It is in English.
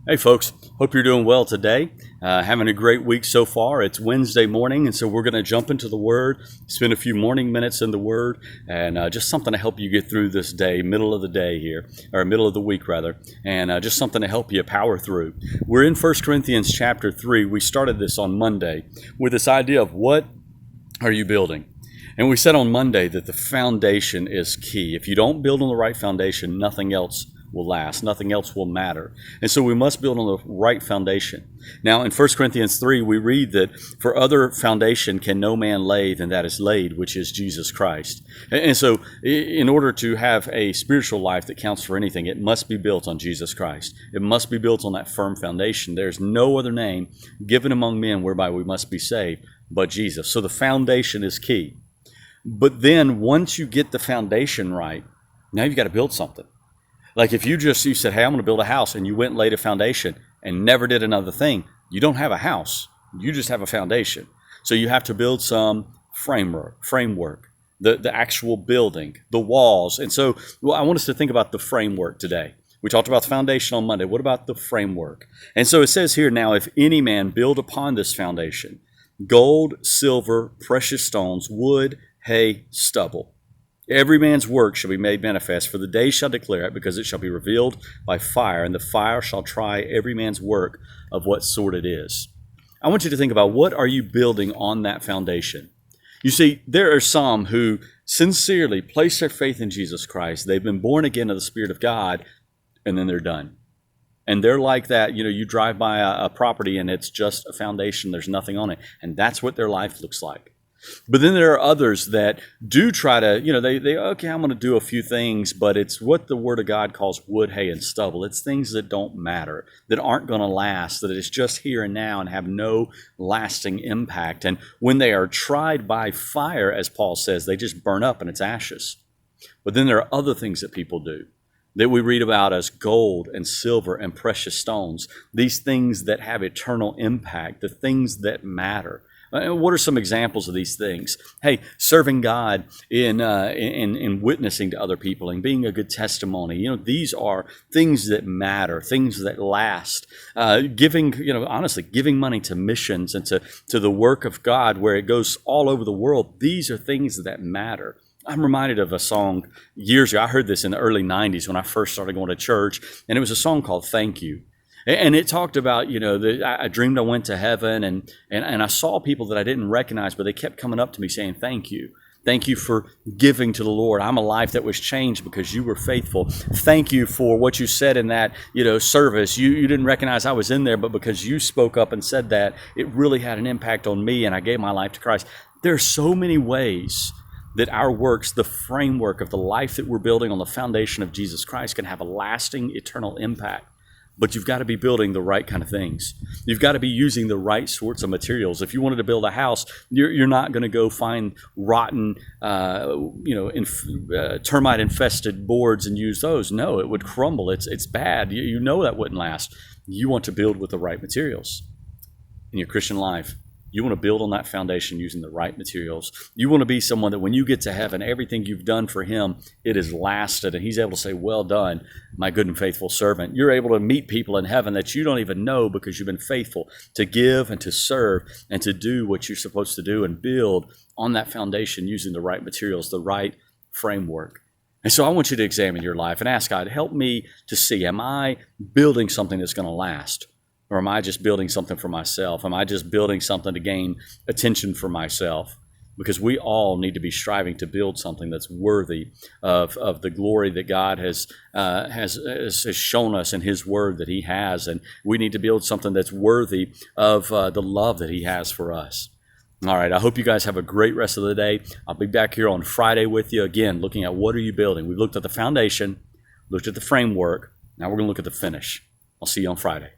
Hey folks, hope you're doing well today. Having a great week so far. It's Wednesday morning, and so we're going to jump into the Word, spend a few morning minutes in the Word, and just something to help you get through this day, middle of the day here, or middle of the week rather, and just something to help you power through. We're in 1 Corinthians chapter 3. We started this on Monday with this idea of what are you building? And we said on Monday that the foundation is key. If you don't build on the right foundation, nothing else will last. Nothing else will matter. And so we must build on the right foundation. Now, in 1 Corinthians 3, we read that for other foundation can no man lay than that is laid, which is Jesus Christ. And so in order to have a spiritual life that counts for anything, it must be built on Jesus Christ. It must be built on that firm foundation. There's no other name given among men whereby we must be saved but Jesus. So the foundation is key. But then once you get the foundation right, now you've got to build something. Like if you said, hey, I'm going to build a house, and you went and laid a foundation and never did another thing, you don't have a house. You just have a foundation. So you have to build some framework, the actual building, the walls. And so I want us to think about the framework today. We talked about the foundation on Monday. What about the framework? And so it says here now, if any man build upon this foundation, gold, silver, precious stones, wood, hay, stubble. Every man's work shall be made manifest, for the day shall declare it, because it shall be revealed by fire, and the fire shall try every man's work of what sort it is. I want you to think about, what are you building on that foundation? You see, there are some who sincerely place their faith in Jesus Christ. They've been born again of the Spirit of God, and then they're done. And they're like that, you drive by a property and it's just a foundation, there's nothing on it. And that's what their life looks like. But then there are others that do try to, okay, I'm going to do a few things, but it's what the Word of God calls wood, hay, and stubble. It's things that don't matter, that aren't going to last, that it's just here and now and have no lasting impact. And when they are tried by fire, as Paul says, they just burn up and it's ashes. But then there are other things that people do that we read about as gold and silver and precious stones, these things that have eternal impact, the things that matter. What are some examples of these things? Hey, serving God in witnessing to other people and being a good testimony. These are things that matter, things that last. Giving money to missions and to the work of God where it goes all over the world. These are things that matter. I'm reminded of a song years ago. I heard this in the early 90s when I first started going to church, and it was a song called Thank You. And it talked about, I dreamed I went to heaven, and I saw people that I didn't recognize, but they kept coming up to me saying, thank you. Thank you for giving to the Lord. I'm a life that was changed because you were faithful. Thank you for what you said in that, service. You didn't recognize I was in there, but because you spoke up and said that, it really had an impact on me, and I gave my life to Christ. There are so many ways that our works, the framework of the life that we're building on the foundation of Jesus Christ, can have a lasting, eternal impact. But you've got to be building the right kind of things. You've got to be using the right sorts of materials. If you wanted to build a house, you're not going to go find rotten, termite-infested boards and use those. No, it would crumble. It's bad. You know that wouldn't last. You want to build with the right materials in your Christian life. You want to build on that foundation using the right materials. You want to be someone that when you get to heaven, everything you've done for him, it has lasted. And he's able to say, well done, my good and faithful servant. You're able to meet people in heaven that you don't even know because you've been faithful to give and to serve and to do what you're supposed to do and build on that foundation using the right materials, the right framework. And so I want you to examine your life and ask God, help me to see, am I building something that's going to last? Or am I just building something for myself? Am I just building something to gain attention for myself? Because we all need to be striving to build something that's worthy of the glory that God has shown us in His Word that He has. And we need to build something that's worthy of the love that He has for us. All right, I hope you guys have a great rest of the day. I'll be back here on Friday with you again, looking at what are you building. We've looked at the foundation, looked at the framework. Now we're going to look at the finish. I'll see you on Friday.